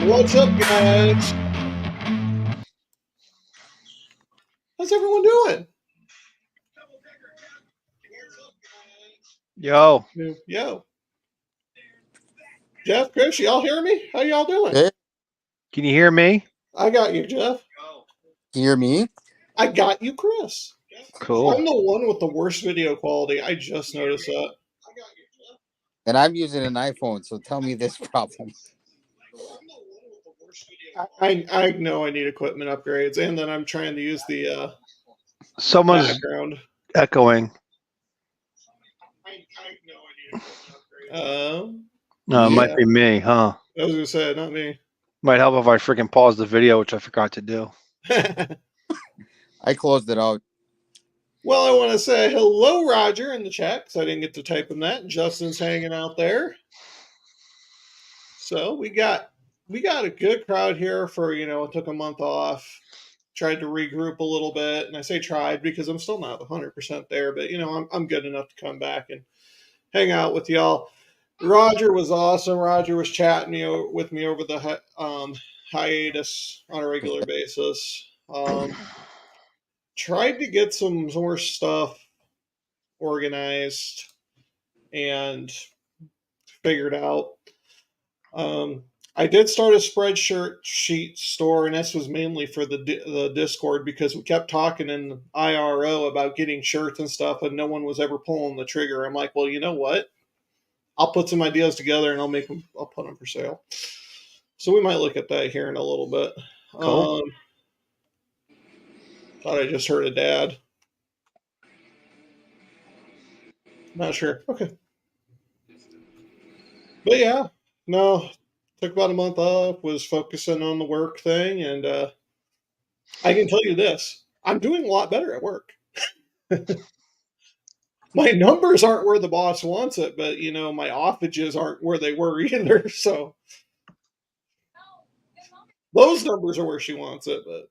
What's up, guys? How's everyone doing? Yo, Yo. Jeff, Chris, y'all hear me? How y'all doing? Hey, can you hear me? I got you, Jeff. can you hear me? I got you, Chris. Cool. I'm the one with the worst video quality. I just noticed that. And I'm using an iPhone, so tell me this problem. I know I need equipment upgrades, and then I'm trying to use the Someone's background. echoing. No, it might be me, huh? I was gonna say, not me. Might help if I freaking pause the video, which I forgot to do. I closed it out. Well, I want to say hello, Roger, in the chat because I didn't get to type in that. Justin's hanging out there. So we got a good crowd here for, it took a month off. Tried to regroup a little bit, and I say tried because I'm still not 100% there, but I'm good enough to come back and hang out with y'all. Roger was awesome. Roger was chatting with me over the hiatus on a regular basis. Tried to get some more stuff organized and figured out. I did start a spreadsheet store, and this was mainly for the Discord because we kept talking in IRO about getting shirts and stuff, and no one was ever pulling the trigger. I'm like, well, you know what? I'll put some ideas together and I'll put them for sale. So we might look at that here in a little bit. Cool. Thought I just heard a dad. Not sure. Okay. But yeah, no, took about a month off, was focusing on the work thing, and I can tell you this, I'm doing a lot better at work. My numbers aren't where the boss wants it, but my offages aren't where they were either. So those numbers are where she wants it, but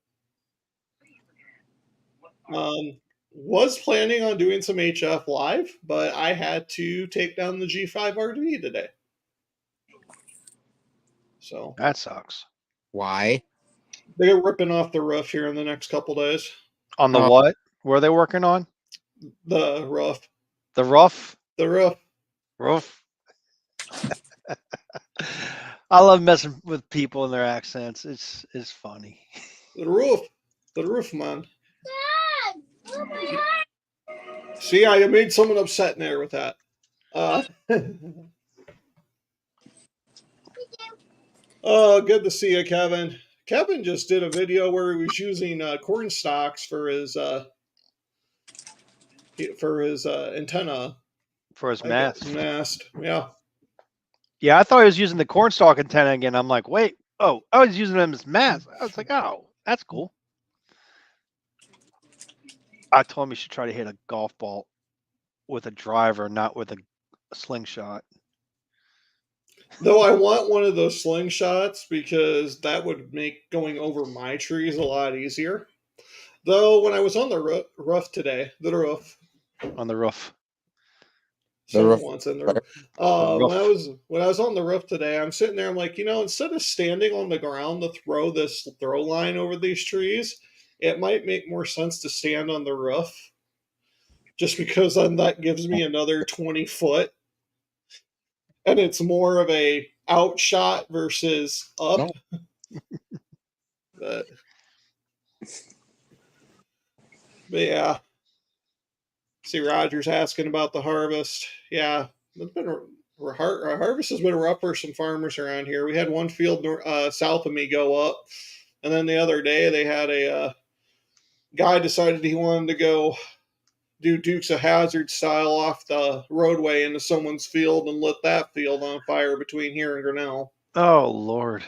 was planning on doing some HF live, but I had to take down the G5 RV today. So that sucks. Why? They're ripping off the roof here in the next couple days. On the what? Where are they working on? The roof. The roof? The roof. Roof. I love messing with people and their accents. It's funny. The roof. The roof, man. See, I made someone upset in there with that. Oh, good to see you, Kevin. Kevin just did a video where he was using corn stalks for his antenna. For his mast. Yeah. Yeah, I thought he was using the cornstalk antenna again. I'm like, wait. Oh, I was using them as mast. I was like, oh, that's cool. I told him he should try to hit a golf ball with a driver, not with a slingshot. Though I want one of those slingshots because that would make going over my trees a lot easier. Though when I was on the roof today, On the roof. Someone wants in the roof. When I was on the roof today, I'm sitting there. I'm like, instead of standing on the ground to throw this throw line over these trees, it might make more sense to stand on the roof, just because then that gives me another 20 foot, and it's more of a outshot versus up. No. but yeah. See, Roger's asking about the harvest. Yeah, it's been our harvest has been rough for some farmers around here. We had one field south of me go up, and then the other day they had a guy decided he wanted to go do Dukes of Hazzard style off the roadway into someone's field and lit that field on fire between here and Grinnell. Oh Lord!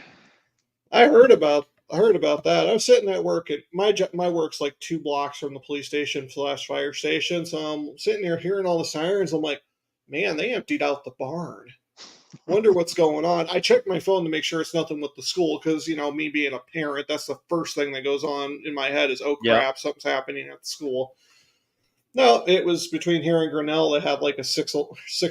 I heard about that. I was sitting at work at my work's like 2 blocks from the police station / fire station. So I'm sitting there hearing all the sirens. I'm like, man, they emptied out the barn. Wonder what's going on. I checked my phone to make sure it's nothing with the school because, me being a parent, that's the first thing that goes on in my head is, oh crap, something's happening at the school. No, it was between here and Grinnell. They had like a six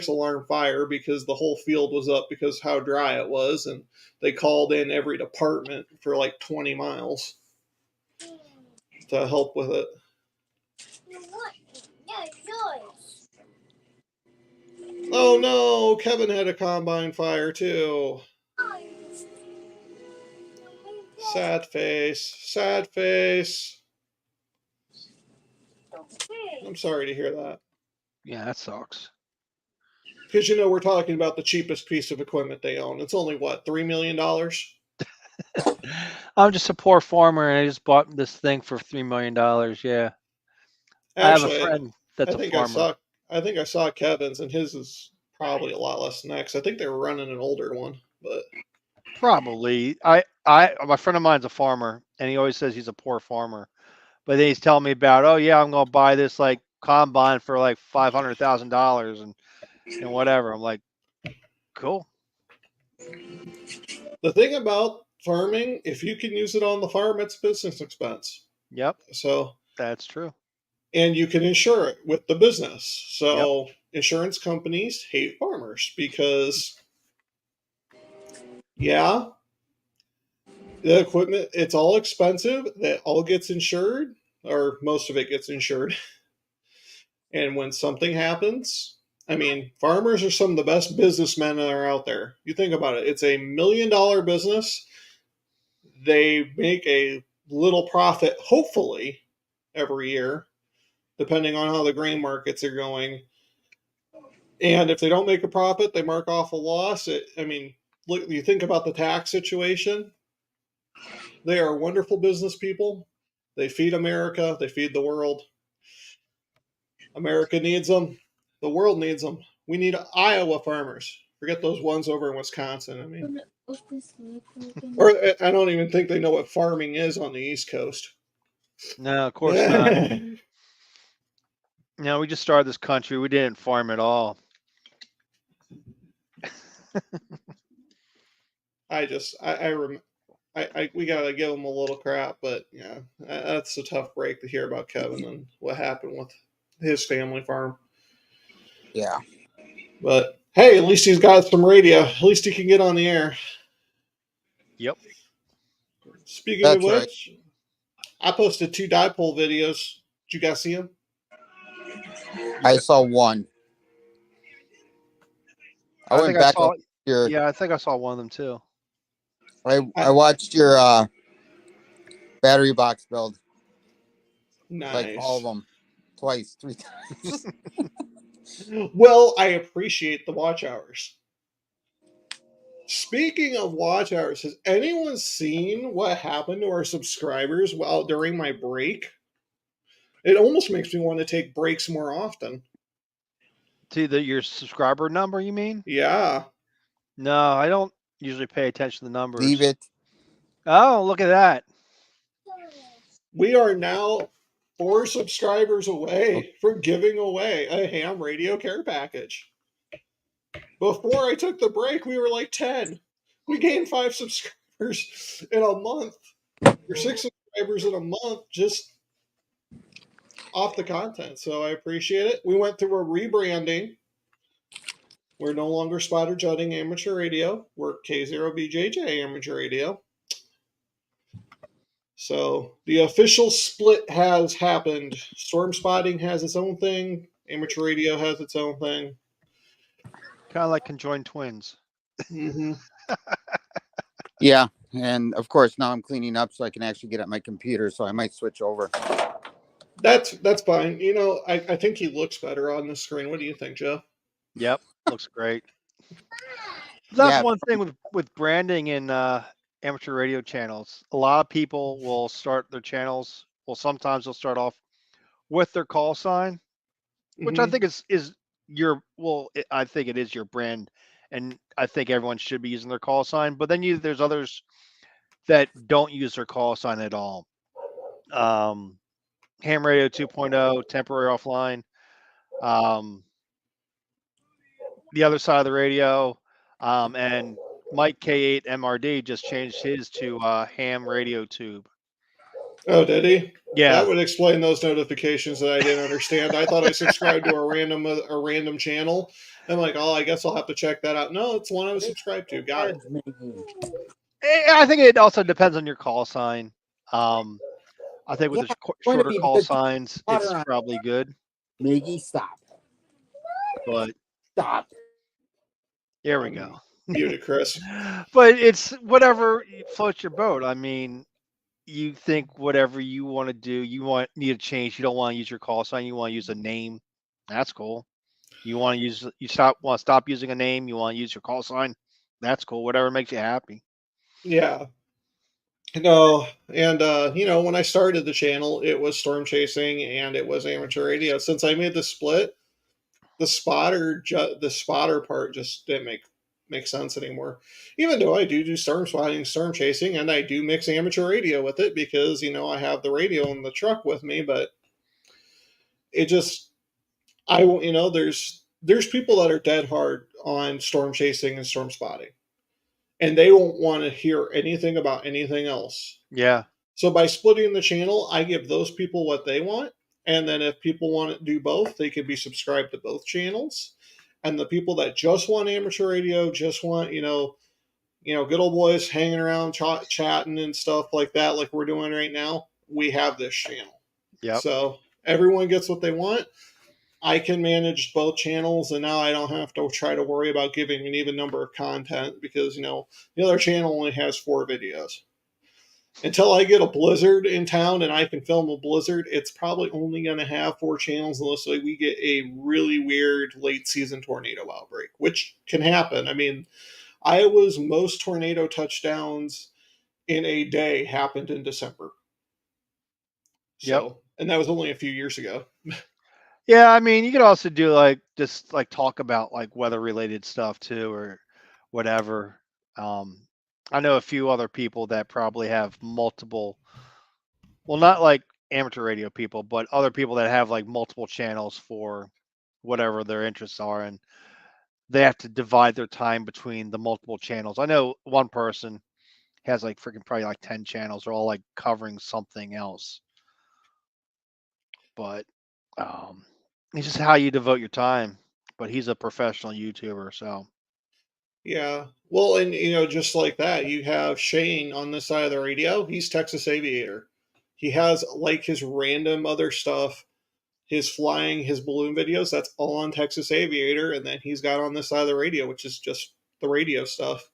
alarm fire because the whole field was up because how dry it was, and they called in every department for like 20 miles to help with it. Oh no, Kevin had a combine fire too. Sad face, sad face. I'm sorry to hear that. Yeah, that sucks. Because we're talking about the cheapest piece of equipment they own. It's only what, $3 million? I'm just a poor farmer, and I just bought this thing for $3 million. Yeah, I have a Actually, friend that's I a think I farmer. saw Kevin's, and his is probably a lot less than that. 'Cause I think they were running an older one, but Probably. My friend of mine's a farmer, and he always says he's a poor farmer. But then he's telling me about, oh yeah, I'm gonna buy this like combine for like $500,000 and whatever. I'm like, cool. the thing about farming, if you can use it on the farm, it's business expense. Yep, So, that's true. and you can insure it with the business. Yep. So, insurance companies hate farmers because, yeah, the equipment, it's all expensive. That all gets insured, or most of it gets insured. And when something happens, I mean, farmers are some of the best businessmen that are out there. You think about it, it's $1 million business. They make a little profit, hopefully, every year, depending on how the grain markets are going. And if they don't make a profit, they mark off a loss. I mean, look, you think about the tax situation. They are wonderful business people. They feed America, they feed the world. America needs them. The world needs them. We need Iowa farmers. Forget those ones over in Wisconsin. I mean, or I don't even think they know what farming is on the East Coast. No, of course not. No, we just started this country. We didn't farm at all. We gotta give them a little crap, but yeah, that's a tough break to hear about Kevin and what happened with his family farm. Yeah. But hey, at least he's got some radio. At least he can get on the air. Yep. Speaking of That's right. which, I posted 2 dipole videos. Did you guys see them? I saw one. I I went think I back saw. and your. Yeah, I think I saw one of them too. I watched your battery box build, Nice. like all of them, twice, 3 times. Well, I appreciate the watch hours. Speaking of watch hours, has anyone seen what happened to our subscribers while during my break? It almost makes me want to take breaks more often. To your subscriber number, you mean? Yeah. No, I don't usually pay attention to the numbers. Leave it. Oh, look at that. We are now 4 subscribers away from giving away a ham radio care package. Before I took the break, we were like 10. We gained 5 subscribers in a month. Or 6 subscribers in a month just off the content. So I appreciate it. We went through a rebranding. We're no longer Spotter Jutting Amateur Radio. We're K0BJJ Amateur Radio. So the official split has happened. Storm Spotting has its own thing. Amateur Radio has its own thing. Kind of like conjoined twins. Mm-hmm. Yeah, and of course now I'm cleaning up so I can actually get at my computer. So I might switch over. That's fine. I think he looks better on the screen. What do you think, Joe? Yep, looks great. That's Yeah. one thing with branding in amateur radio channels. A lot of people will start their channels. Well, sometimes they'll start off with their call sign, which I Mhm. think is your. Well, I think it is your brand, and I think everyone should be using their call sign. But then there's others that don't use their call sign at all. Ham Radio 2.0, temporary offline. The other side of the radio, and Mike K8 MRD just changed his to ham radio tube. Oh, did he? Yeah. That would explain those notifications that I didn't understand. I thought I subscribed to a random channel. I'm like, oh, I guess I'll have to check that out. No, it's one I was subscribed to. Got it. I think it also depends on your call sign. I think with Yeah, the going to shorter be call because signs, water it's on- probably good. Miggy, stop. But Stop. here we go. Ludicrous. But it's whatever floats your boat. I mean, you think whatever you want to do, need a change. You don't want to use your call sign. You want to use a name. That's cool. You want to stop using a name. You want to use your call sign. That's cool. Whatever makes you happy. Yeah. No, and when I started the channel, it was storm chasing and it was amateur radio. Since I made the split, the spotter part just didn't make sense anymore. Even though I do storm spotting, storm chasing, and I do mix amateur radio with it because I have the radio in the truck with me, but it just I won't there's people that are dead hard on storm chasing and storm spotting, and they won't want to hear anything about anything else. Yeah. So by splitting the channel, I give those people what they want. And then if people want to do both, they can be subscribed to both channels. And the people that just want amateur radio, just want, good old boys hanging around, chatting and stuff like that, like we're doing right now, we have this channel. Yep. So everyone gets what they want. I can manage both channels, and now I don't have to try to worry about giving an even number of content because, the other channel only has 4 videos. Until I get a blizzard in town and I can film a blizzard, it's probably only going to have 4 channels unless we get a really weird late season tornado outbreak, which can happen. I mean, Iowa's most tornado touchdowns in a day happened in December. So, and that was only a few years ago. Yeah, I mean, you could also do just talk about weather related stuff too, or whatever. I know a few other people that probably have multiple, well, not like amateur radio people, but other people that have multiple channels for whatever their interests are, and they have to divide their time between the multiple channels. I know one person has freaking probably 10 channels, are all covering something else. But it's just how you devote your time. But he's a professional YouTuber, so Yeah. Well, and just like that, you have Shane on this side of the radio. He's Texas Aviator. He has his random other stuff, his flying, his balloon videos. That's all on Texas Aviator, and then he's got on this side of the radio, which is just the radio stuff.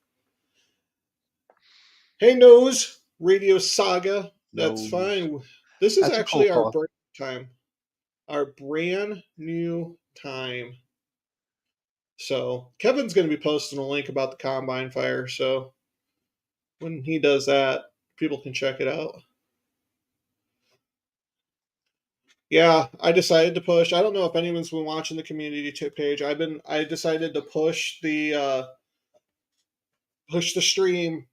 Hey, Nose Radio Saga. That's Nose. fine. This is That's actually cool our brand time. Our brand new time. So Kevin's going to be posting a link about the Combine Fire. So when he does that, people can check it out. Yeah, I decided to push. I don't know if anyone's been watching the community tip page. I decided to push the stream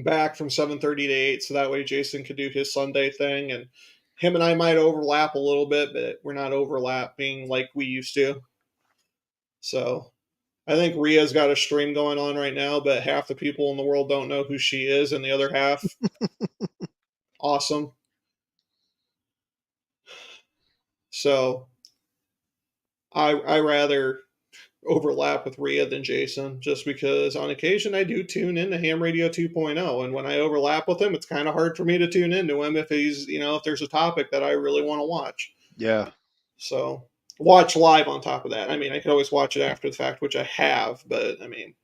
back from 7:30 to 8, so that way Jason could do his Sunday thing, and him and I might overlap a little bit, but we're not overlapping like we used to. So I think Ria's got a stream going on right now, but half the people in the world don't know who she is, and the other half, awesome. So I rather overlap with Ria than Jason, just because on occasion I do tune in to Ham Radio 2.0, and when I overlap with him, it's kind of hard for me to tune into him if he's if there's a topic that I really want to watch. Yeah. So watch live on top of that. I mean, I could always watch it after the fact, which I have, but I mean,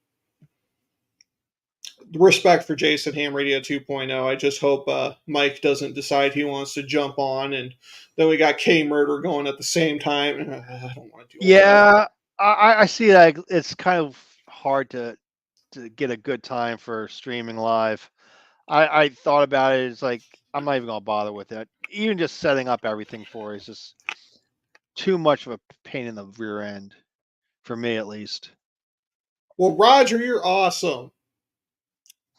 respect for Jason Ham Radio 2.0. I just hope Mike doesn't decide he wants to jump on, and then we got K Murder going at the same time. I don't want to do. Yeah, I see that it's kind of hard to get a good time for streaming live. I thought about it. It's I'm not even gonna bother with it. Even just setting up everything for it is just too much of a pain in the rear end, for me at least. Well, Roger, you're awesome.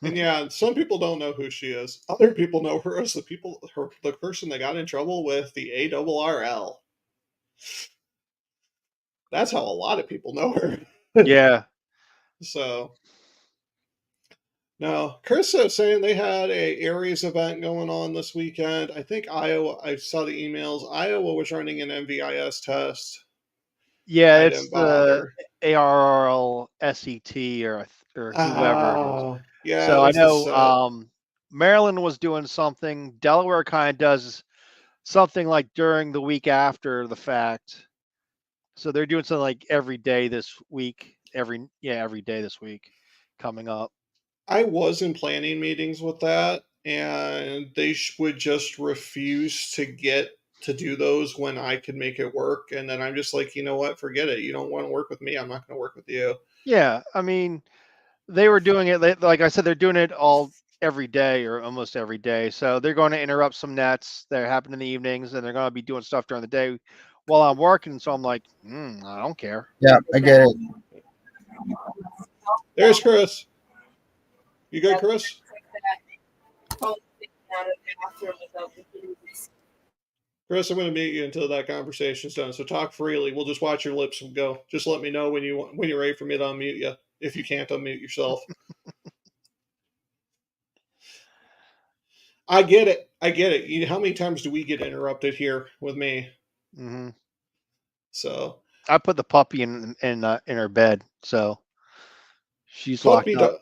And yeah, some people don't know who she is. Other people know her as the person that got in trouble with the ARRL. That's how a lot of people know her. Yeah. So, Now, Chris is saying they had a Aries event going on this weekend. I think Iowa, I saw the emails. Iowa was running an MVIS test. Yeah, I it's didn't the bother. ARRLSET or whoever it is. Oh, yeah, So I that's the know set. Maryland was doing something. Delaware kind of does something like during the week after the fact. So they're doing something like every day this week. Every day this week coming up. I was in planning meetings with that, and they would just refuse to get to do those when I could make it work. And then I'm just like, you know what? Forget it. You don't want to work with me. I'm not going to work with you. Yeah, I mean, they were doing it like I said, they're doing it all every day or almost every day. So they're going to interrupt some nets that happen in the evenings, and they're going to be doing stuff during the day while I'm working. So I'm like, I don't care. Yeah, I get it. There's Chris. You good, Chris? Chris, I'm going to mute you until that conversation's done. So talk freely. We'll just watch your lips and go. Just let me know when you're ready for me to unmute you. If you can't unmute yourself, I get it. I get it. How many times do we get interrupted here with me? Mm-hmm. So I put the puppy in her bed, so she's locked up.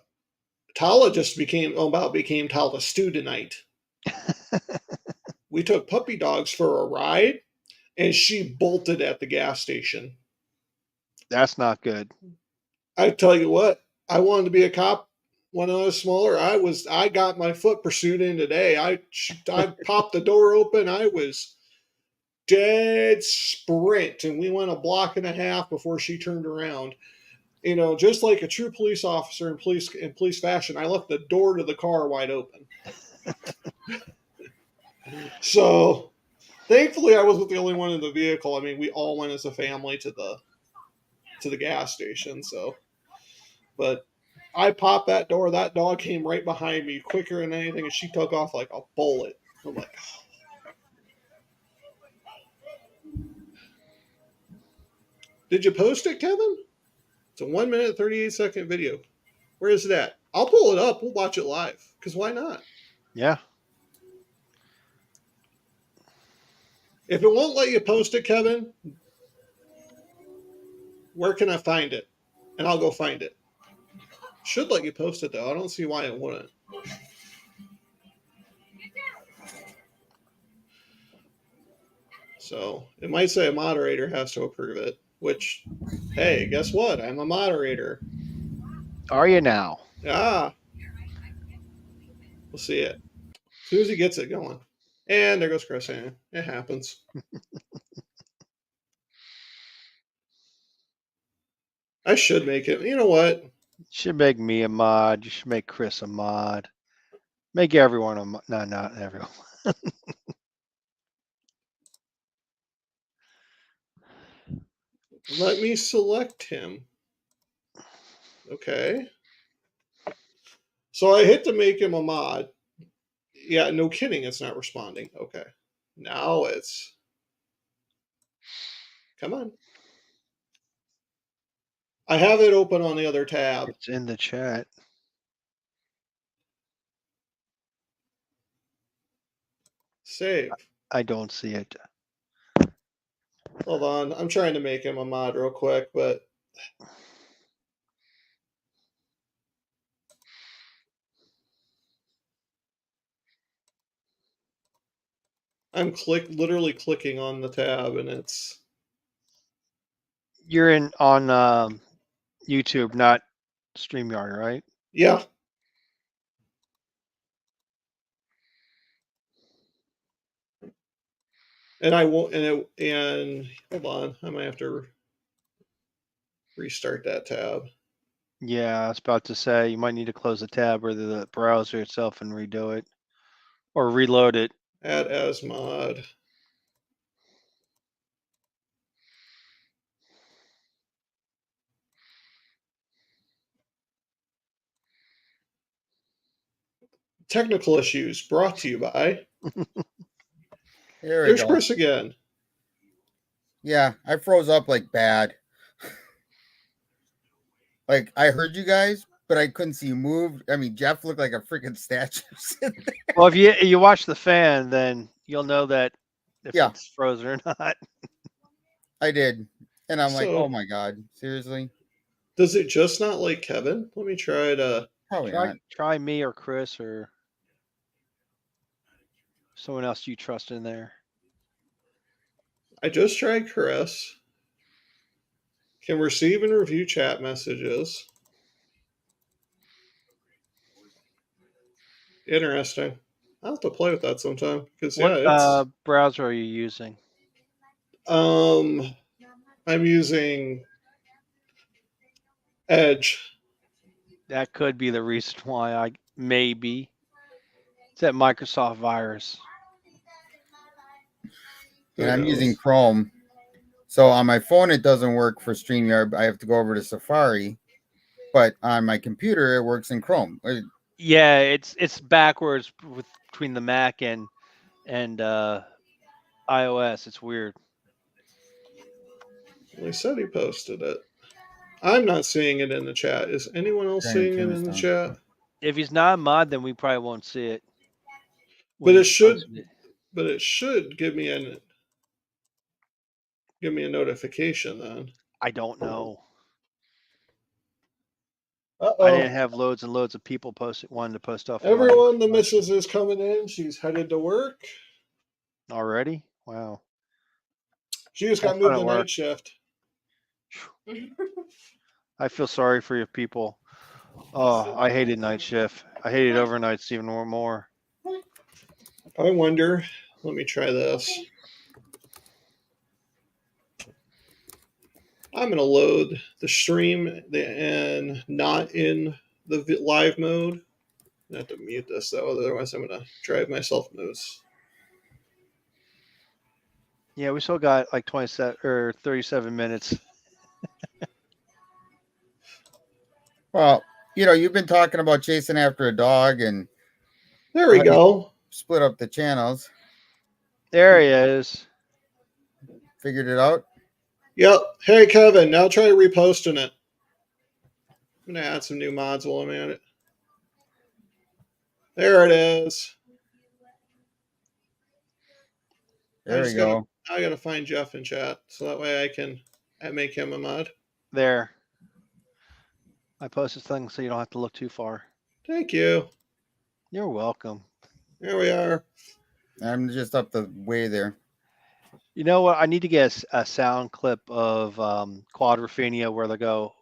Tala just became Tala Stew tonight. We took puppy dogs for a ride, and she bolted at the gas station. That's not good. I tell you what, I wanted to be a cop when I was smaller. I got my foot pursued in today. I popped the door open. I was dead sprint, and we went a block and a half before she turned around. You know, just like a true police officer in police fashion, I left the door to the car wide open. So, thankfully, I wasn't the only one in the vehicle. I mean, we all went as a family to the gas station. So, but I popped that door. That dog came right behind me quicker than anything, and she took off like a bullet. I'm like, did you post it, Kevin? It's a 1 minute, 38-second video. Where is it at? I'll pull it up. We'll watch it live. Because why not? Yeah. If it won't let you post it, Kevin, where can I find it? And I'll go find it. Should let you post it, though. I don't see why it wouldn't. So it might say a moderator has to approve it, which, hey, guess what? I'm a moderator. Are you now? Ah. We'll see it. As soon as he gets it going. And there goes Chris. It happens. I should make it. You know what? You should make me a mod. You should make Chris a mod. Make everyone a mod. No, not everyone. Let me select him. Okay. So I hit to make him a mod. Yeah, no kidding. It's not responding. Okay. Now it's. Come on. I have it open on the other tab. It's in the chat. Save. I don't see it. Hold on. I'm trying to make him a mod real quick, but. I'm literally clicking on the tab, and it's. You're on YouTube, not StreamYard, right? Yeah. And I won't. And hold on, I might have to restart that tab. Yeah, I was about to say you might need to close the tab or the browser itself and redo it, or reload it. Add as mod. Technical issues brought to you by. There's Chris again. Yeah, I froze up like bad. Like I heard you guys, but I couldn't see you move. I mean, Jeff looked like a freaking statue. sitting there. Well, if you watch the fan, then you'll know that if Yeah. it's frozen or not. I did. And I'm like, So- oh my God, seriously? Does it just not like Kevin? Let me try to. Probably not. Try me or Chris or someone else you trust in there. I just tried Chris. Can receive and review chat messages. Interesting. I'll have to play with that sometime because What yeah, browser are you using? it's I'm using Edge. That could be the reason why I maybe. It's that Microsoft virus. And I'm Who using knows? Chrome. So on my phone, it doesn't work for StreamYard. I have to go over to Safari. But on my computer, it works in Chrome. Yeah, it's backwards between the Mac and iOS. It's weird. Well, he said he posted it. I'm not seeing it in the chat. Is anyone else Giant seeing it in the tombstone. chat? If he's not a mod, then we probably won't see it. But when it he should. posted it. But it should give me a notification then. I don't know. I Uh-oh. didn't have loads and loads of people wanting to post stuff. on my Everyone, the Xbox missus is coming in. She's headed to work. already. Wow. She just got Have moved fun to at night work. shift. I feel sorry for you people. Oh, I hated night shift. I hated overnights even more. I wonder. Let me try this. I'm going to load the stream and not in the live mode. I have to mute this though, otherwise I'm going to drive myself nuts. Yeah, we still got like 27 or 37 minutes. Well, you've been talking about chasing after a dog and There we go. split up the channels. There he is. Figured it out. Yep. Hey, Kevin, now try reposting it. I'm going to add some new mods while I'm at it. There it is. There we just gotta- go. I got to find Jeff in chat so that way I can make him a mod. There. I posted things so you don't have to look too far. Thank you. You're welcome. There we are. I'm just up the way there. You know what? I need to get a sound clip of Quadrophenia where they go,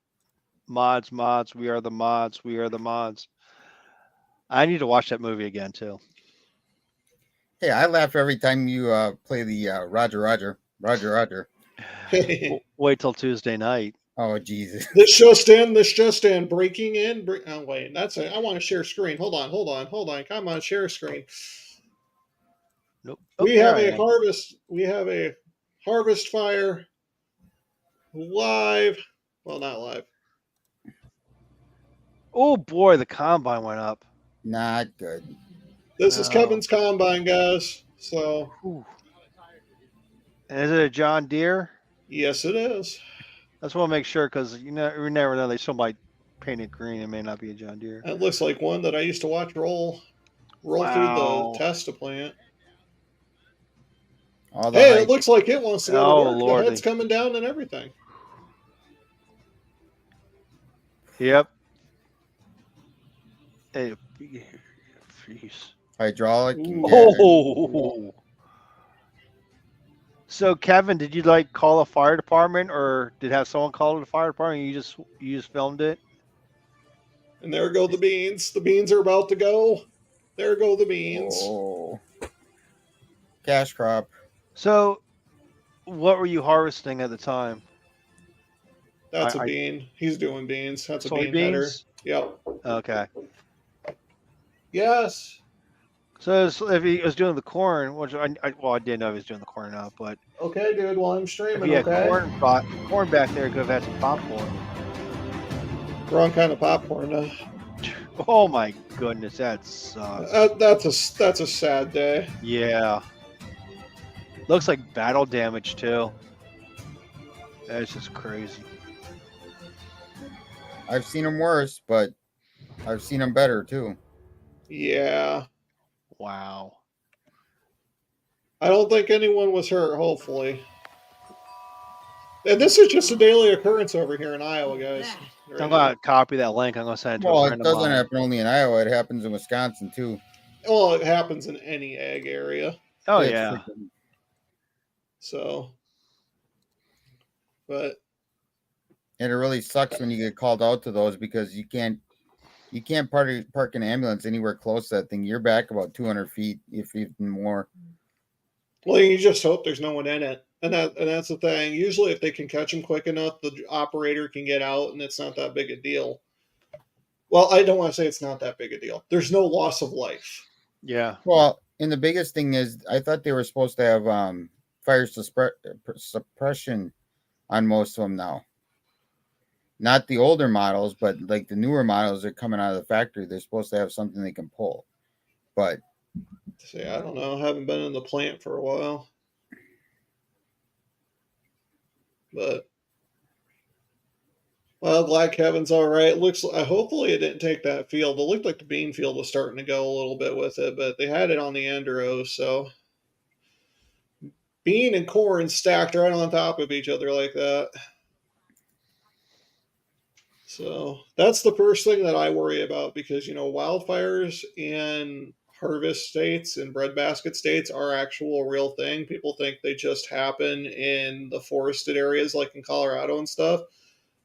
mods, we are the mods, we are the mods. I need to watch that movie again too. Hey, I laugh every time you play the Roger. Wait till Tuesday night. Oh, Jesus. This just in, breaking in. Oh, wait, that's it. I want to share screen. Hold on. Come on, share screen. Nope. We there have I a am. harvest. We have a harvest fire live. Well, not live. Oh boy, the combine went up. Not good. This is No. Kevin's combine, guys. So, Ooh. And is it a John Deere? yes, it is. I just want to make sure because you never know. They still might paint it green. It may not be a John Deere. That looks like one that I used to watch roll through Wow. the Testa plant. All the Hey, hype. it looks like it wants to go Oh, to work. Lordy. The head's coming down and everything. Yep. Hey, jeez. Hydraulic. Ooh. Oh. So Kevin, did you call a fire department, or did have someone call the fire department? And you just filmed it. And there go the beans. The beans are about to go. There go the beans. Oh. Cash crop. So, what were you harvesting at the time? That's a I- bean. He's doing beans. That's a bean header. Soybeans. Yep. Okay. Yes. So if he was doing the corn, which I didn't know if he was doing the corn or not, but Okay, dude. Well, I'm if streaming. he had Okay. corn back there, could have had some popcorn. Wrong kind of popcorn. Oh my goodness, that sucks. That's a sad day. Yeah. Looks like battle damage too. That's just crazy. I've seen them worse, but I've seen them better too. Yeah. Wow. I don't think anyone was hurt, hopefully. And this is just a daily occurrence over here in Iowa, guys. Right I'm now. gonna copy that link. I'm gonna send it to a Well, it friend of doesn't mine. happen only in Iowa. It happens in Wisconsin too. Well, it happens in any ag area. Oh It's yeah. freaking- So, but and it really sucks when you get called out to those because you can't park an ambulance anywhere close to that thing. You're back about 200 feet, if even more. well, you just hope there's no one in it, and that's the thing. Usually, if they can catch them quick enough, the operator can get out, and it's not that big a deal. Well, I don't want to say it's not that big a deal. There's no loss of life. Yeah. Well, and the biggest thing is, I thought they were supposed to have fire suppression on most of them now. Not the older models, but like the newer models that are coming out of the factory. They're supposed to have something they can pull. But See, I don't know. I haven't been in the plant for a while, but well, glad Kevin's all right. Looks. Hopefully, it didn't take that field. It looked like the bean field was starting to go a little bit with it, but they had it on the Enduro, so bean and corn stacked right on top of each other like that. So that's the first thing that I worry about because wildfires in harvest states and breadbasket states are actual real thing. People think they just happen in the forested areas like in Colorado and stuff.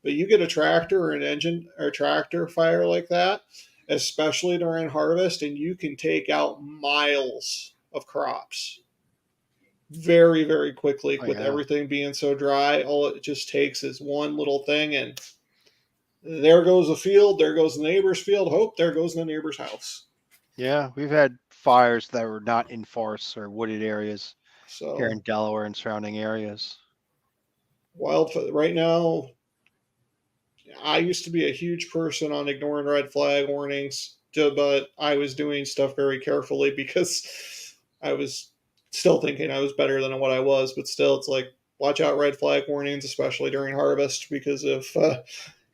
But you get a tractor or an engine or tractor fire like that, especially during harvest, and you can take out miles of crops very, very quickly Oh with yeah. everything being so dry. All it just takes is one little thing, and there goes the field, there goes the neighbor's field. Hope there goes the neighbor's house. Yeah. We've had fires that were not in forests or wooded areas here So in Delaware and surrounding areas. right now, I used to be a huge person on ignoring red flag warnings, but I was doing stuff very carefully because I was still thinking I was better than what I was. But still, it's like watch out red flag warnings, especially during harvest, because if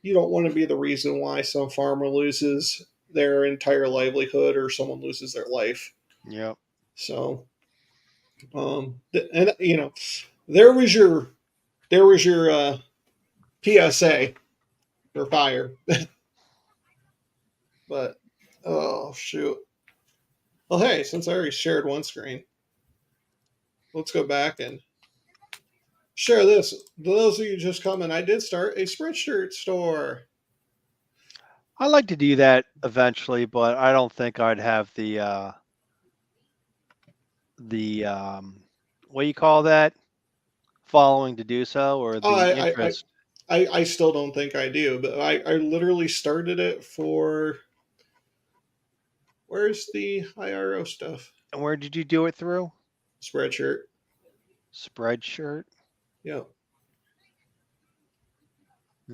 you don't want to be the reason why some farmer loses their entire livelihood or someone loses their life. Yep. So, and there was your PSA for fire. But oh shoot. Well, hey, since I already shared one screen, let's go back and share this. Those of you just coming, I did start a Spreadshirt store. I'd like to do that eventually, but I don't think I'd have the what do you call that following to do so or Oh, the interest. I still don't think I do, but I literally started it for where's the IRO stuff? And where did you do it through? Spreadshirt. Spreadshirt. Yeah.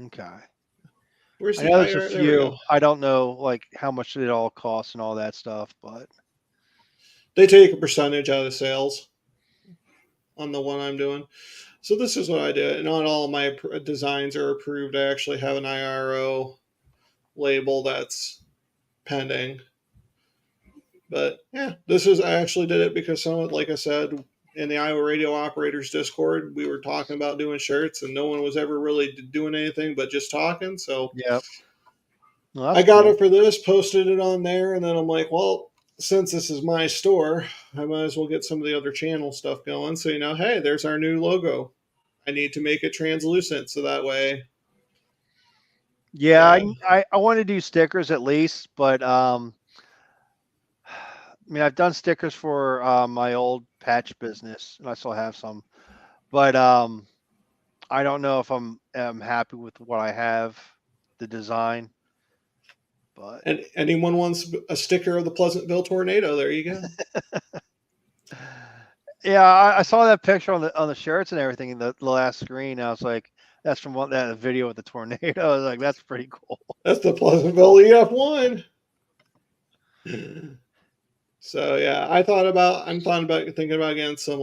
Okay. Where's I the know there's a IRO? There we few. go. I don't know like how much it all costs and all that stuff, but They take a percentage out of sales on the one I'm doing. So this is what I did. Not all of my designs are approved. I actually have an IRO label that's pending. But yeah, I actually did it because someone, like I said, in the Iowa Radio Operators Discord, we were talking about doing shirts, and no one was ever really doing anything but just talking. So yep. Well, I that's got cool. it for this, posted it on there, and then I'm like, well, since this is my store, I might as well get some of the other channel stuff going. So hey, there's our new logo. I need to make it translucent so that way. Yeah, I want to do stickers at least, but I mean I've done stickers for my old patch business and I still have some. But I don't know if I'm happy with what I have, the design. But And anyone wants a sticker of the Pleasantville tornado? There you go. yeah, I saw that picture on the shirts and everything in the last screen. I was like, that's from that video with the tornado. I was like, that's pretty cool. That's the Pleasantville EF1. So yeah, thinking about getting some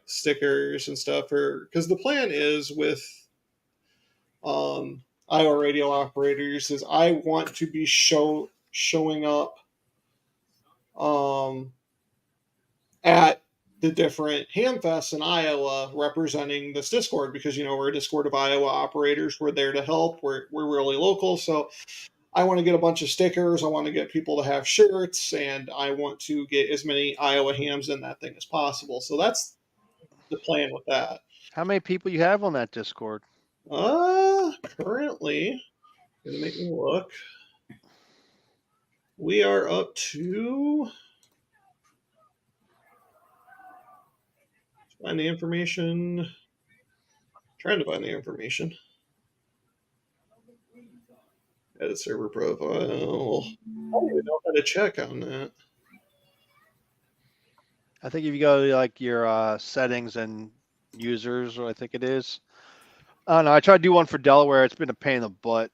stickers and stuff because the plan is with Iowa Radio Operators is I want to be showing up at the different Hamfests in Iowa representing this Discord, because, we're a Discord of Iowa operators. We're there to help. We're really local. So I want to get a bunch of stickers. I want to get people to have shirts, and I want to get as many Iowa hams in that thing as possible. So that's the plan with that. How many people you have on that Discord? Currently, gonna make me look. We are up to, find the information. Trying to find the information. Edit server profile. I don't even know how to check on that. I think if you go to like your settings and users, or I think it is. I don't know. I tried to do one for Delaware. It's been a pain in the butt.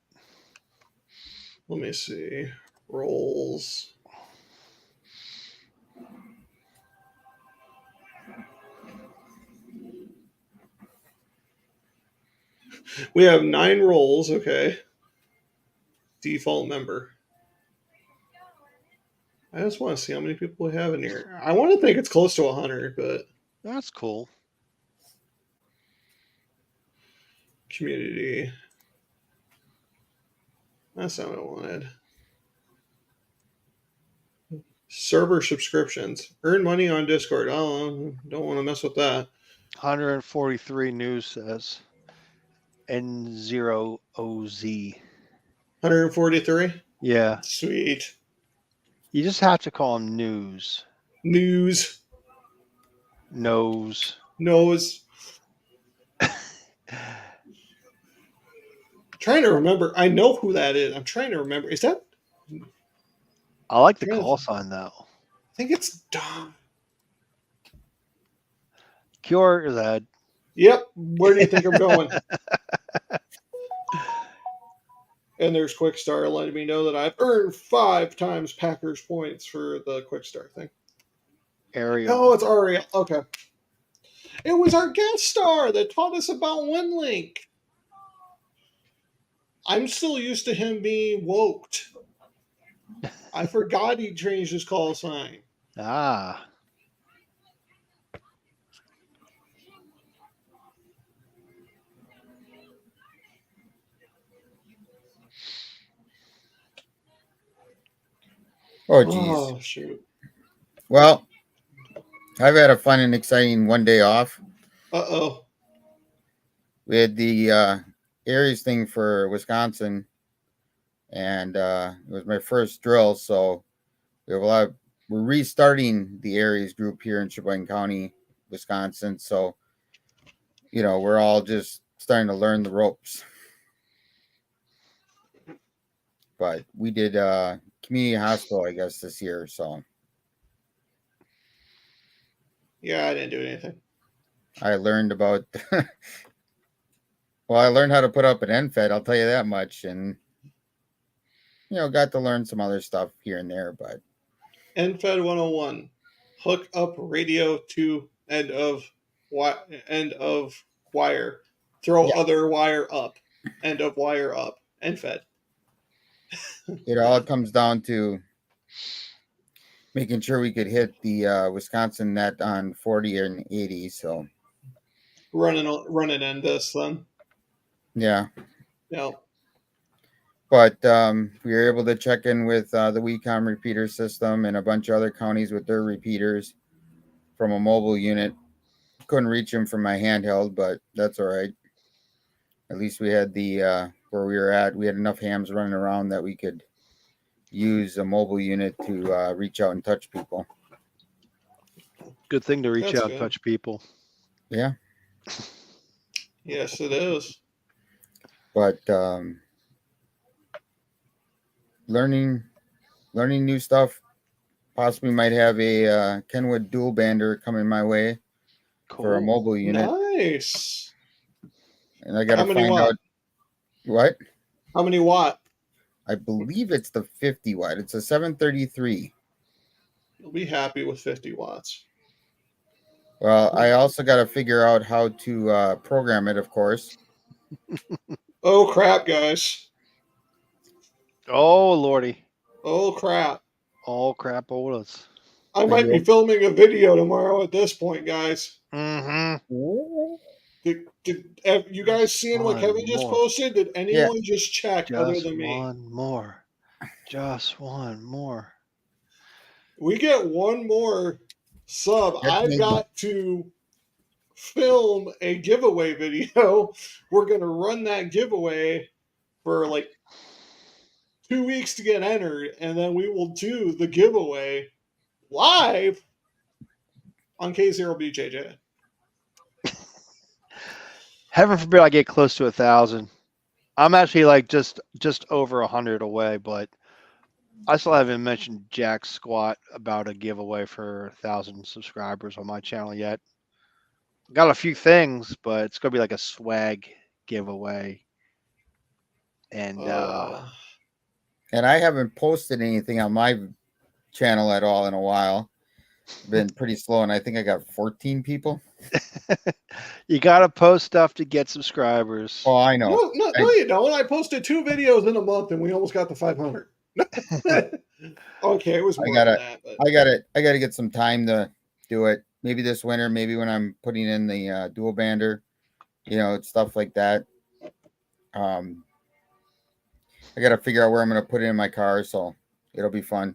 Let me see. Roles. We have 9 roles, okay. Default member. I just want to see how many people we have in here. I want to think it's close to 100, but That's cool. community. That's not what I wanted. Server subscriptions. Earn money on Discord. Oh, don't want to mess with that. 143 news says. N0OZ. 143? Yeah. Sweet. You just have to call them news. News. Nose. Nose. Trying to remember. I know who that is. I'm trying to remember. Is that? I like the Yes. call sign though. I think it's Dom. Cure is that. Yep. Where do you think I'm going? And there's Quickstar letting me know that I've earned 5 times Packers points for the Quickstar thing. Ariel. Oh, it's Ariel. Okay. It was our guest star that taught us about WinLink. I'm still used to him being woked. I forgot he changed his call sign. Ah. Oh, geez. Oh, shoot. Well, I've had a fun and exciting one day off. Uh-oh. We had the Aries thing for Wisconsin, and it was my first drill. So we have a lot. We're restarting the Aries group here in Sheboygan County, Wisconsin. So, we're all just starting to learn the ropes. But we did community hospital, I guess, this year. So Yeah, I didn't do anything. I learned about. Well, I learned how to put up an NFED. I'll tell you that much, and got to learn some other stuff here and there. But NFED 101. Hook up radio to end of wire. Throw Yeah. other wire up. End of wire up. NFED. it all comes down to making sure we could hit the Wisconsin net on 40 and 80. So Running in this then. yeah. Yeah. But we were able to check in with the WeCom repeater system and a bunch of other counties with their repeaters from a mobile unit. Couldn't reach them from my handheld, but that's all right. At least we had the where we were at. We had enough hams running around that we could use a mobile unit to reach out and touch people. Good thing to reach That's out good. and touch people. Yeah. Yes, it is. But learning new stuff. Possibly might have a Kenwood dual bander coming my way for a Cool. mobile unit, Nice. and I got How to many find watt? out what. How many watt? I believe it's the 50 watt. It's a 733. You'll be happy with 50 watts. Well, I also got to figure out how to program it, of course. Oh crap, guys. Oh lordy. Oh crap! All crap olas. I might be filming a video tomorrow at this point, guys. Mm-hmm. Ooh. Have you guys seen what One Kevin just more. posted? Did anyone just check other Just than me? one more. Just one more. We get one more sub. That's I've me. got to film a giveaway video. We're gonna run that giveaway for like 2 weeks to get entered, and then we will do the giveaway live on K0BJJ. Heaven forbid I get close to 1,000. I'm actually like just over 100 away, but I still haven't mentioned jack squat about a giveaway for 1,000 subscribers on my channel yet. Got a few things, but it's gonna be like a swag giveaway. And And I haven't posted anything on my channel at all in a while. Been pretty slow, and I think I got 14 people. you gotta post stuff to get subscribers. Oh, I know. No, you don't. I posted 2 videos in a month, and we almost got the 500. Okay, it was more than that. But I gotta get some time to do it. Maybe this winter, maybe when I'm putting in the dual bander, stuff like that. I gotta figure out where I'm gonna put it in my car, so it'll be fun.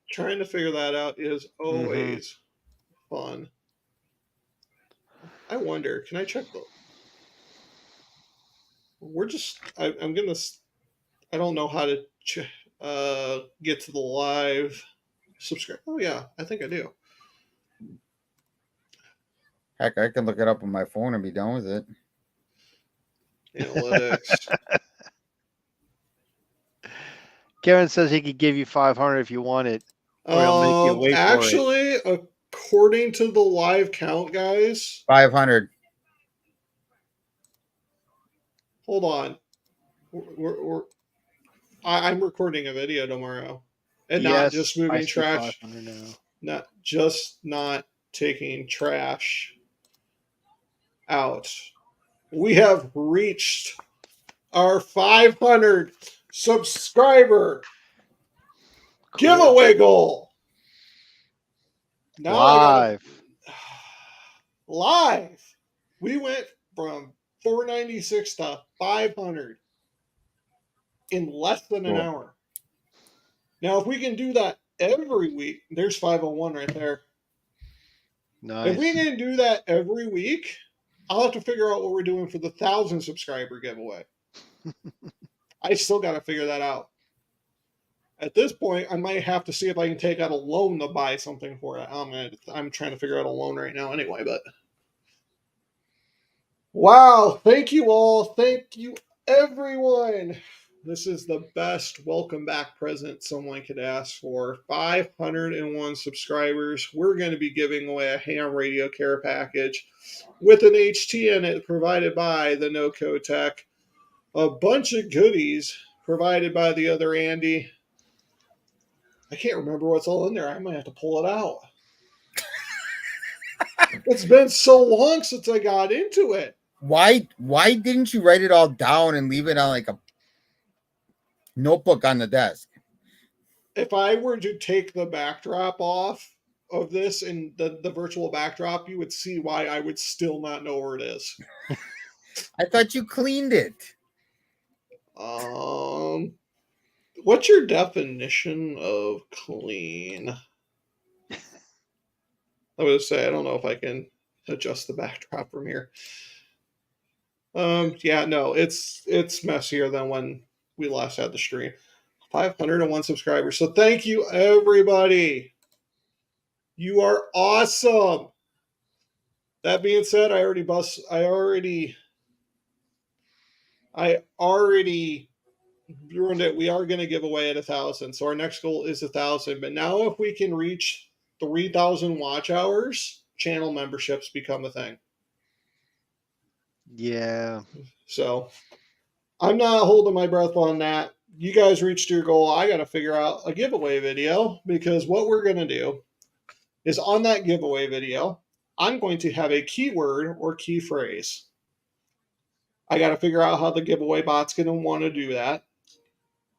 Trying to figure that out is always fun. I wonder, can I check the? I'm gonna. I don't know how to get to the live subscribe. Oh yeah, I think I do. Heck, I can look it up on my phone and be done with it. Analytics. Kevin says he could give you 500 if you want it. Or he'll make you wait for it. Actually, according to the live count, guys, 500. Hold on. I'm recording a video tomorrow, and not just moving trash. Not taking trash out. We have reached our 500 subscriber giveaway goal. Now live. We went from 496 to 500 in less than an hour. Now, if we can do that every week, there's 501 right there. Nice. If we can do that every week, I'll have to figure out what we're doing for the 1,000 subscriber giveaway. I still got to figure that out. At this point, I might have to see if I can take out a loan to buy something for it. I'm trying to figure out a loan right now anyway, but wow, thank you all. Thank you, everyone. This is the best welcome back present someone could ask for. 501 subscribers. We're going to be giving away a ham radio care package with an HT in it provided by the NoCo Tech. A bunch of goodies provided by the other Andy. I can't remember what's all in there. I might have to pull it out. It's been so long since I got into it. Why didn't you write it all down and leave it on like a notebook on the desk? If I were to take the backdrop off of this and the virtual backdrop, you would see why I would still not know where it is. I thought you cleaned it. What's your definition of clean? I would say I don't know if I can adjust the backdrop from here. Yeah, no, it's messier than when we last had the stream. 501 subscribers. So thank you, everybody. You are awesome. That being said, I already ruined it. We are going to give away at 1,000. So our next goal is 1,000. But now if we can reach 3,000 watch hours, channel memberships become a thing. Yeah. So I'm not holding my breath on that. You guys reached your goal. I got to figure out a giveaway video, because what we're going to do is on that giveaway video, I'm going to have a keyword or key phrase. I got to figure out how the giveaway bot's going to want to do that.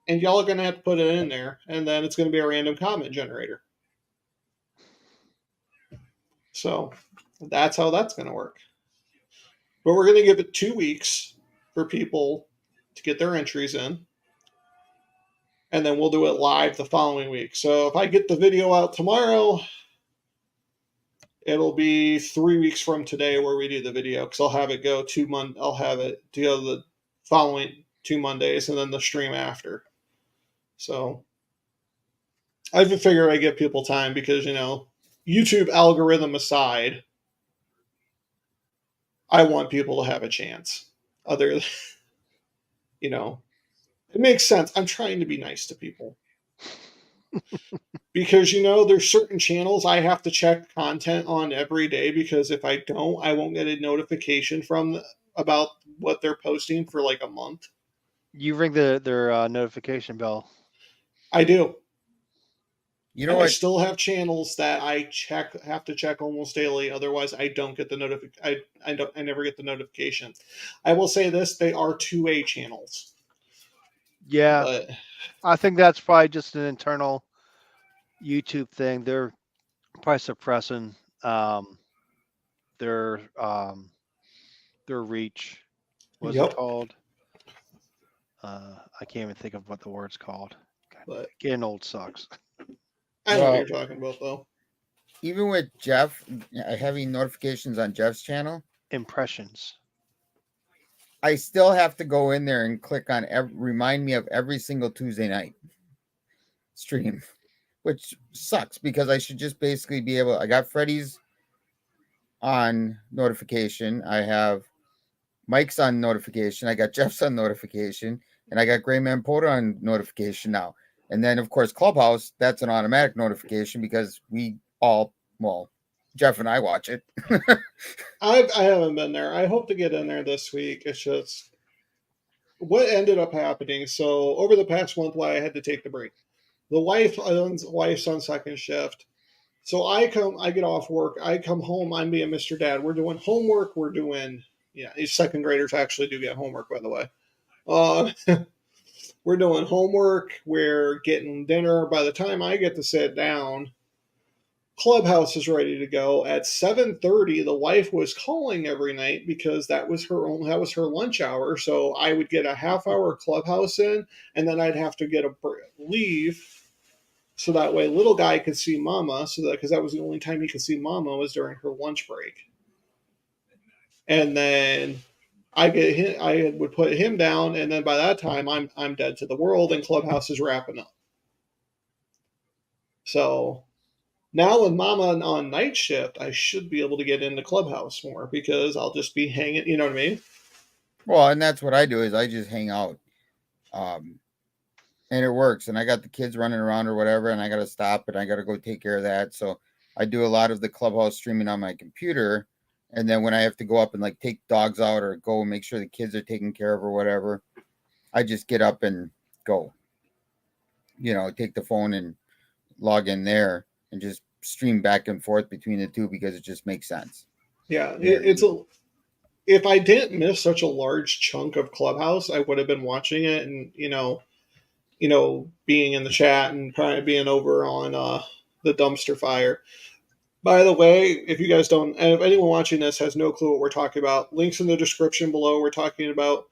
and y'all are going to have to put it in there, and then it's going to be a random comment generator. So that's how that's going to work. But we're going to give it 2 weeks for people to get their entries in, and then we'll do it live the following week. So if I get the video out tomorrow, it'll be 3 weeks from today where we do the video, because I'll have it go I'll have it to go the following 2 Mondays, and then the stream after. So I've figured I give people time because, YouTube algorithm aside, I want people to have a chance. Other, it makes sense. I'm trying to be nice to people. Because, there's certain channels I have to check content on every day, because if I don't, I won't get a notification about what they're posting for like a month. You ring their notification bell. I do. You know And what? I still have channels that I have to check almost daily. Otherwise, I don't get the notification. I never get the notification. I will say this: they are 2A channels. Yeah, But I think that's probably just an internal YouTube thing. They're probably suppressing their reach. What's Yep. it called? I can't even think of what the word's called. But Getting old sucks. I know what Well, you're talking about, though. even with Jeff having notifications on Jeff's channel, Impressions. I still have to go in there and click on remind me of every single Tuesday night stream, which sucks because I should just basically be able. I got Freddy's on notification. I have Mike's on notification. I got Jeff's on notification, and I got Grayman Porter on notification now. And then, of course, Clubhouse, that's an automatic notification because we all, well, Jeff and I watch it. I haven't been there. I hope to get in there this week. It's just what ended up happening. So over the past month, why I had to take the break. The wife's on second shift. So I get off work. I come home. I'm being Mr. Dad. We're doing homework. These second graders actually do get homework, by the way. We're doing homework. We're getting dinner. By the time I get to sit down, Clubhouse is ready to go. At 7:30, the wife was calling every night because that was her lunch hour. So I would get a half hour Clubhouse in, and then I'd have to get a leave, so that way little guy could see Mama. Because that was the only time he could see Mama was during her lunch break. And then I would put him down, and then by that time I'm dead to the world, and Clubhouse is wrapping up. So now with Mama on night shift, I should be able to get into Clubhouse more because I'll just be hanging. You know what I mean? Well, and that's what I do is I just hang out, and it works. And I got the kids running around or whatever, and I got to stop and I got to go take care of that. So I do a lot of the Clubhouse streaming on my computer. And then when I have to go up and like take dogs out or go and make sure the kids are taken care of or whatever, I just get up and go. Take the phone and log in there and just stream back and forth between the two because it just makes sense. Yeah, if I didn't miss such a large chunk of Clubhouse, I would have been watching it and being in the chat and probably being over on the dumpster fire. By the way, if you guys don't, and if anyone watching this has no clue what we're talking about, links in the description below. We're talking about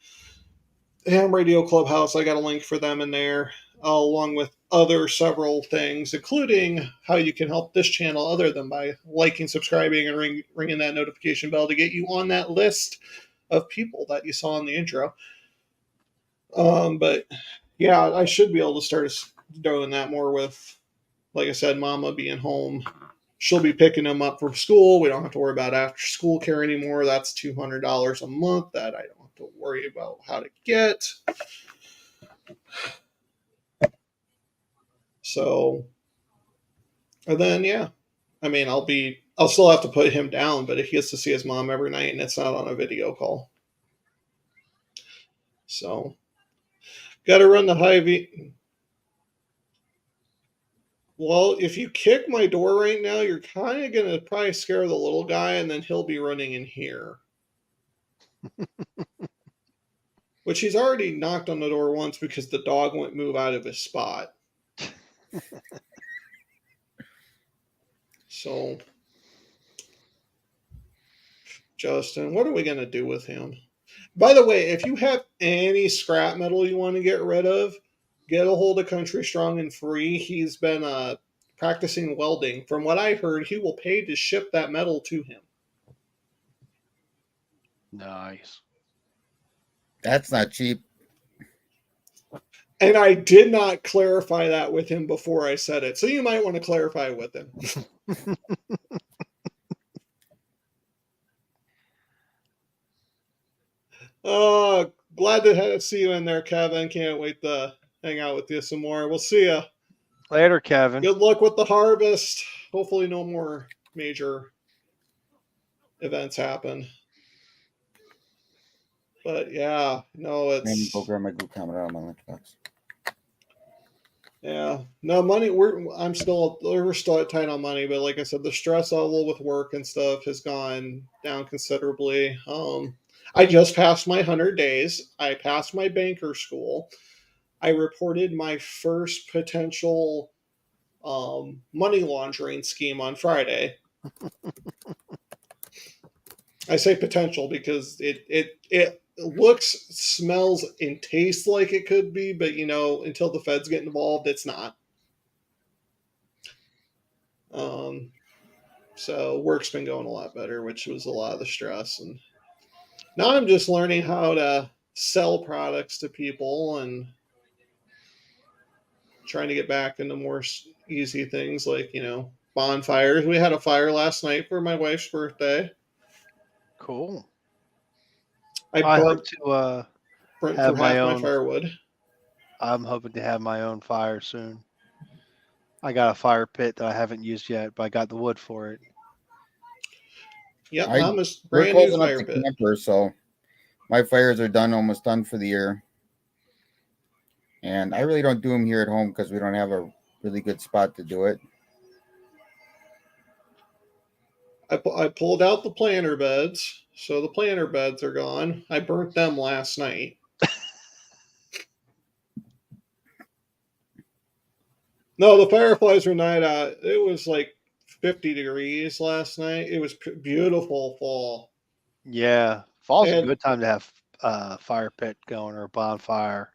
Ham Radio Clubhouse. I got a link for them in there, along with other several things, including how you can help this channel other than by liking, subscribing, and ringing that notification bell to get you on that list of people that you saw in the intro. But yeah, I should be able to start doing that more with, like I said, Mama being home. She'll be picking them up from school. We don't have to worry about after school care anymore. That's $200 a month that I don't have to worry about how to get. So, and then, yeah, I mean, I'll still have to put him down, but he gets to see his mom every night and it's not on a video call. So, got to run the Hy-Vee. Well, if you kick my door right now, you're kind of going to probably scare the little guy, and then he'll be running in here. which he's already knocked on the door once because the dog wouldn't move out of his spot. So, Justin, what are we going to do with him? By the way, if you have any scrap metal you want to get rid of, get a hold of Country Strong and Free. He's been practicing welding. From what I heard, he will pay to ship that metal to him. Nice. That's not cheap. And I did not clarify that with him before I said it. So you might want to clarify with him. Glad to see you in there, Kevin. Can't wait to hang out with you some more. We'll see you. Later, Kevin. Good luck with the harvest. Hopefully no more major events happen. But yeah, no, Maybe it's go grab my glue camera out of my lunchbox. yeah, no money. We're still tight on money, but like I said, the stress level with work and stuff has gone down considerably. I just passed my 100 days. I passed my banker school. I reported my first potential money laundering scheme on Friday. I say potential because it looks, smells, and tastes like it could be, but until the feds get involved, it's not. So work's been going a lot better, which was a lot of the stress, and now I'm just learning how to sell products to people and trying to get back into more easy things like bonfires. We had a fire last night for my wife's birthday. Cool. I I hope burnt to through have my half my own. firewood. I'm hoping to have my own fire soon. I got a fire pit that I haven't used yet, but I got the wood for it. Yep, We're I'm a brand new closing up fire the pit. camper, so my fires are almost done for the year. And I really don't do them here at home because we don't have a really good spot to do it. I pulled out the planter beds, so the planter beds are gone. I burnt them last night. No, the fireflies were not out. It was like 50 degrees last night. It was beautiful fall. Yeah, fall's a And good time to have fire pit going or a bonfire.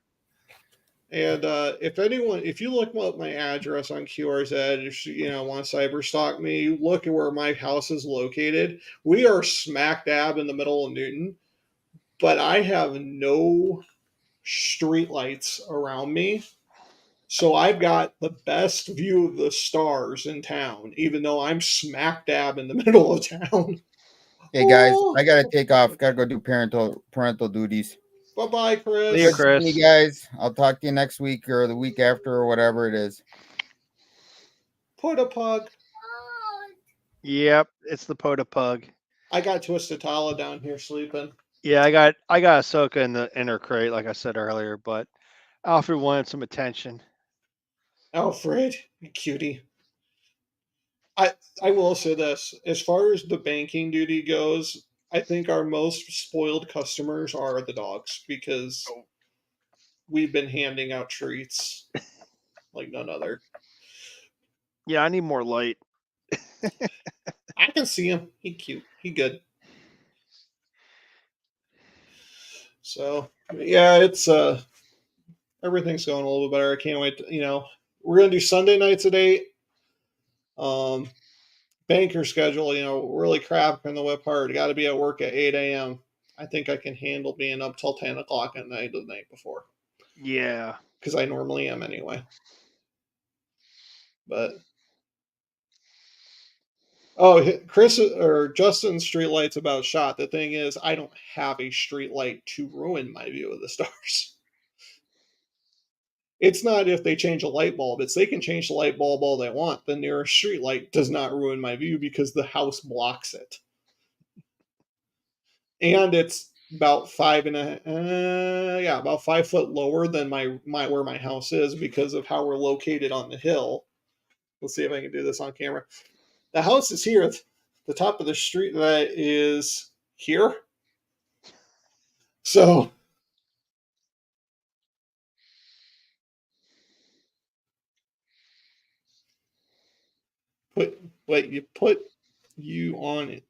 And if you look up my address on QRZ, if you want to cyber stalk me, you look at where my house is located. We are smack dab in the middle of Newton, but I have no street lights around me. So I've got the best view of the stars in town, even though I'm smack dab in the middle of town. Hey guys, I gotta take off. Gotta go do parental duties. Bye-bye, Chris. See you, Good seeing Chris. you guys. I'll talk to you next week or the week after or whatever it is. Put a pug. Yep, it's the Poda Pug. I got Twisted Tala down here sleeping. Yeah, I got Ahsoka in the inner crate, like I said earlier, but Alfred wanted some attention. Alfred, you cutie. I will say this: as far as the banking duty goes, I think our most spoiled customers are the dogs because we've been handing out treats like none other. Yeah, I need more light. I can see him. He cute. He good. So yeah, it's everything's going a little bit better. I can't wait. We're gonna do Sunday nights at 8. Banker schedule, really crapping the whip hard. Got to be at work at 8 a.m. I think I can handle being up till 10 o'clock at night the night before. Yeah. Because I normally am anyway. But Chris or Justin's streetlight's about shot. The thing is, I don't have a streetlight to ruin my view of the stars. It's not if they change a light bulb. It's they can change the light bulb all they want. The nearest streetlight does not ruin my view because the house blocks it. And it's about about 5 foot lower than my where my house is because of how we're located on the hill. Let's see if I can do this on camera. The house is here. The top of the street that is here. So You put you on it.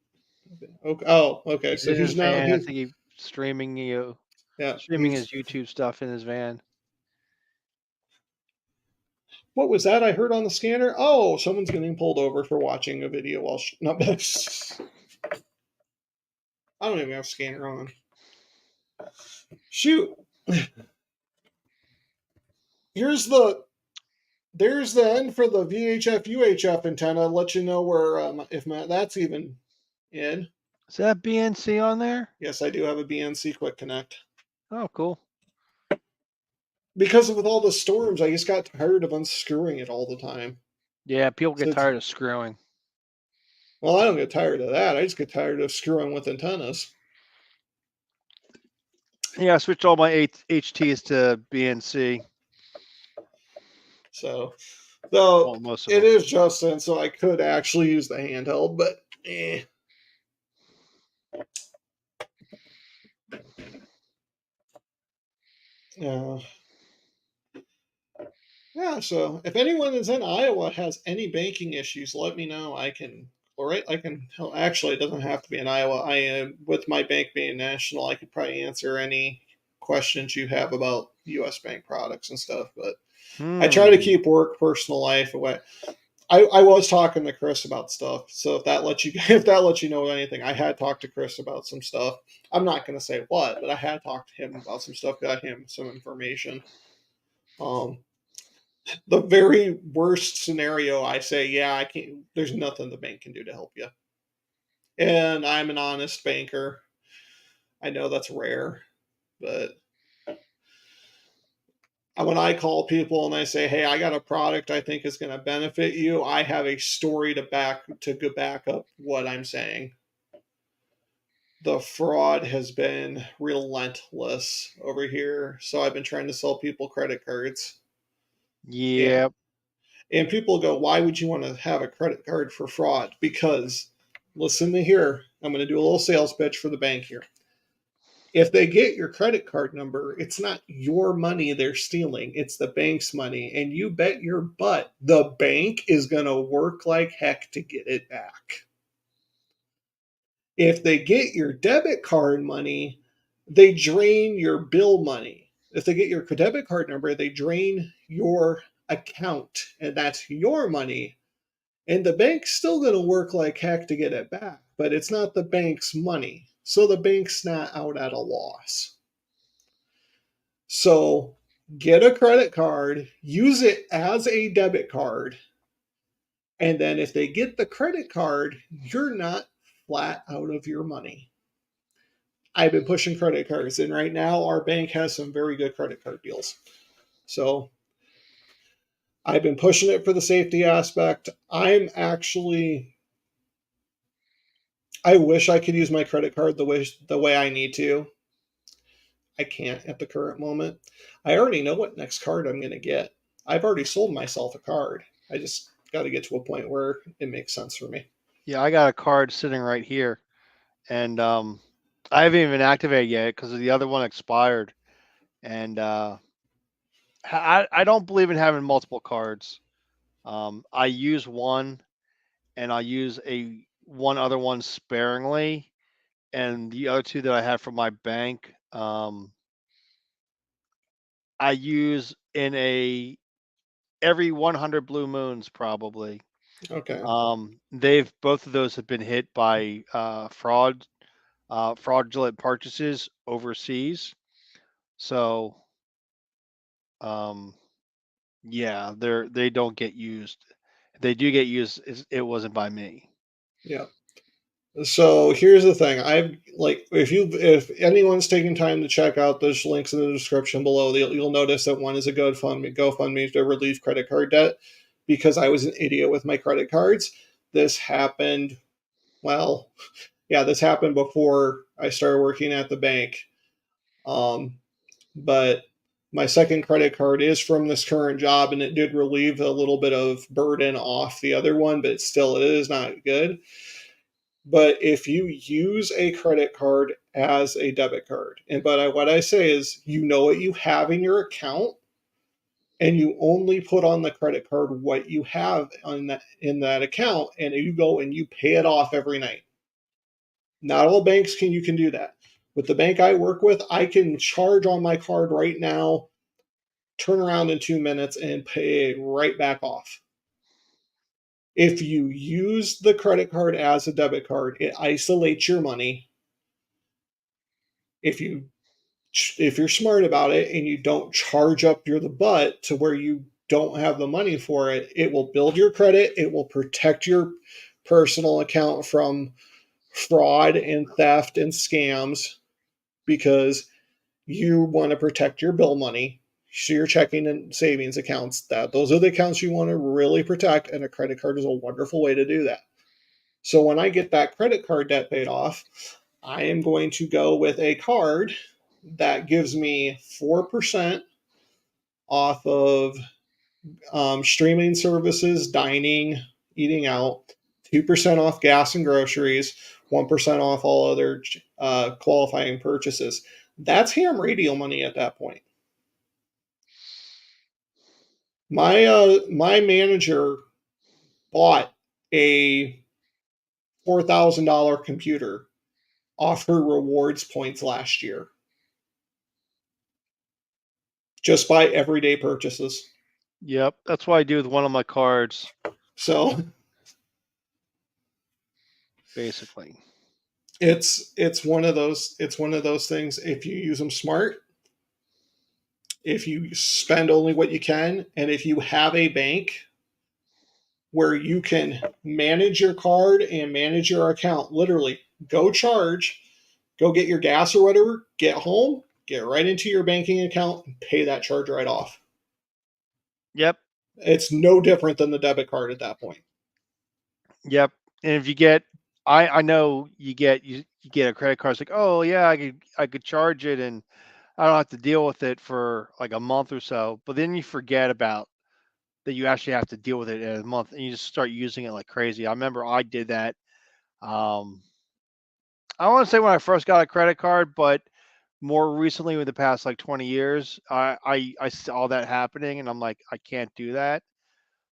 Okay. Oh, okay. He's So in his he's now van. I he's think he's streaming he's his YouTube stuff in his van. what was that I heard on the scanner? Oh, someone's getting pulled over for watching a video while no, I don't even have scanner on. Shoot. Here's there's the end for the VHF UHF antenna. Let you know where if that's even in. Is that BNC on there? Yes, I do have a BNC Quick Connect. Oh, cool. Because with all the storms, I just got tired of unscrewing it all the time. Yeah, people get So tired of screwing. well, I don't get tired of that. I just get tired of screwing with antennas. Yeah, I switched all my HTs to BNC. So, though Well, most of it them. is Justin, so I could actually use the handheld, but eh. Yeah, so if anyone is in Iowa has any banking issues, let me know. I can, all right, I can help. Actually, it doesn't have to be in Iowa. I am with my bank being national. I could probably answer any questions you have about U.S. bank products and stuff. But I try to keep work, personal life away. I was talking to Chris about stuff. So if that lets you if that lets you know anything, I had talked to Chris about some stuff. I'm not going to say what, but I had talked to him about some stuff. Got him some information. The very worst scenario, I say, yeah, I can't. There's nothing the bank can do to help you. And I'm an honest banker. I know that's rare, but when I call people and I say, "Hey, I got a product I think is going to benefit you," I have a story to go back up what I'm saying. The fraud has been relentless over here, so I've been trying to sell people credit cards. Yeah. And people go, why would you want to have a credit card for fraud? Because, listen to here, I'm going to do a little sales pitch for the bank here. If they get your credit card number, it's not your money they're stealing, it's the bank's money. And you bet your butt the bank is going to work like heck to get it back. If they get your debit card money, they drain your bill money. If they get your debit card number, they drain your account, and that's your money. And the bank's still going to work like heck to get it back, but it's not the bank's money. So the bank's not out at a loss. So get a credit card, use it as a debit card. And then if they get the credit card, you're not flat out of your money. I've been pushing credit cards, and right now our bank has some very good credit card deals. So I've been pushing it for the safety aspect. I wish I could use my credit card the way I need to. I can't at the current moment. I already know what next card I'm going to get. I've already sold myself a card. I just got to get to a point where it makes sense for me. Yeah, I got a card sitting right here, and I haven't even activated yet because the other one expired, and I don't believe in having multiple cards. I use one, and I use one other one sparingly, and the other two that I have from my bank, I use in every 100 blue moons probably. Okay. Both of those have been hit by fraudulent purchases overseas. So, yeah, they don't get used. If they do get used, it wasn't by me. Yeah. So here's the thing. If anyone's taking time to check out those links in the description below, you'll notice that one is a GoFundMe to relieve credit card debt because I was an idiot with my credit cards. This happened. Well, yeah, this happened before I started working at the bank. But my second credit card is from this current job, and it did relieve a little bit of burden off the other one, but still, it is not good. But if you use a credit card as a debit card, what I say is, you know what you have in your account, and you only put on the credit card what you have in that account, and you go and you pay it off every night. Not all banks can do that. With the bank I work with, I can charge on my card right now, turn around in 2 minutes, and pay it right back off. If you use the credit card as a debit card, it isolates your money. If you're smart about it and you don't charge up the butt to where you don't have the money for it, it will build your credit. It will protect your personal account from fraud and theft and scams, because you want to protect your bill money. So your checking and savings accounts, those are the accounts you want to really protect, and a credit card is a wonderful way to do that. So when I get that credit card debt paid off, I am going to go with a card that gives me 4% off of streaming services, dining, eating out, 2% off gas and groceries, 1% off all other qualifying purchases. That's ham radio money at that point. My manager bought a $4,000 computer off her rewards points last year, just by everyday purchases. Yep, that's what I do with one of my cards, So basically. it's one of those things. If you use them smart, if you spend only what you can, and if you have a bank where you can manage your card and manage your account, literally go charge, go get your gas or whatever, get home, get right into your banking account, and pay that charge right off. Yep, It's no different than the debit card at that point. yep. And if you get, I know you get a credit card. It's like, oh yeah, I could charge it and I don't have to deal with it for like a month or so. But then you forget about that you actually have to deal with it in a month, and you just start using it like crazy. I remember I did that. Um, I don't want to say when I first got a credit card, but more recently, with the past like 20 years, I saw that happening, and I'm like, I can't do that.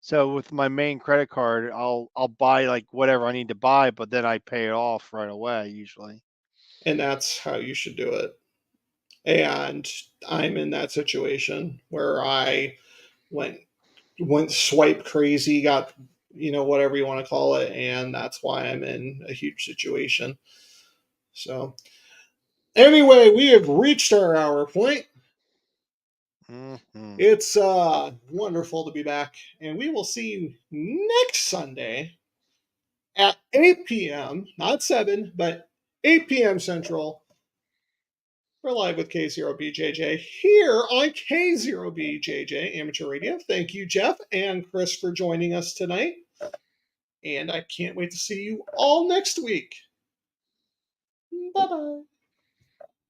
So with my main credit card, I'll buy like whatever I need to buy, but then I pay it off right away usually. And that's how you should do it. And I'm in that situation where I went swipe crazy, got, whatever you want to call it, and that's why I'm in a huge situation. So anyway, we have reached our hour point. Hmm. It's wonderful to be back, and we will see you next Sunday at 8 p.m. Not 7, but 8 p.m. Central. We're live with K0BJJ here on K0BJJ Amateur Radio. Thank you, Jeff and Chris, for joining us tonight. And I can't wait to see you all next week. Bye-bye.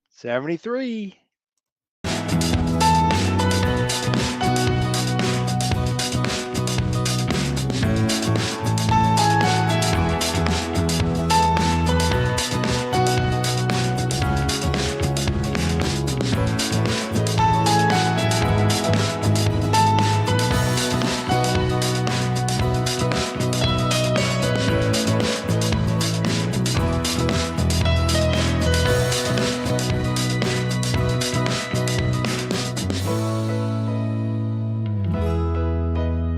73.